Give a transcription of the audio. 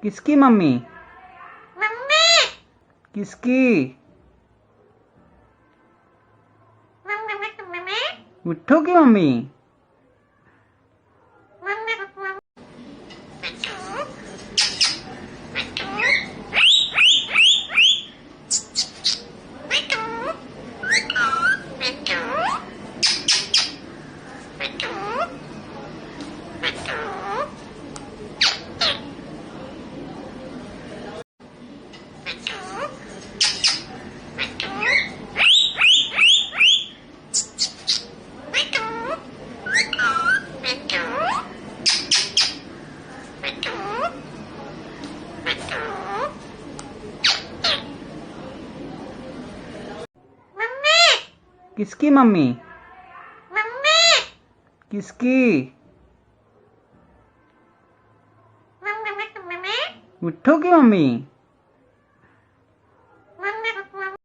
किसकी mummy? Mummy. किसकी? Mummy. मिट्ठू की मम्मी। किसकी मम्मी? मम्मी। किसकी? मम्मी। मिट्ठू की मम्मी।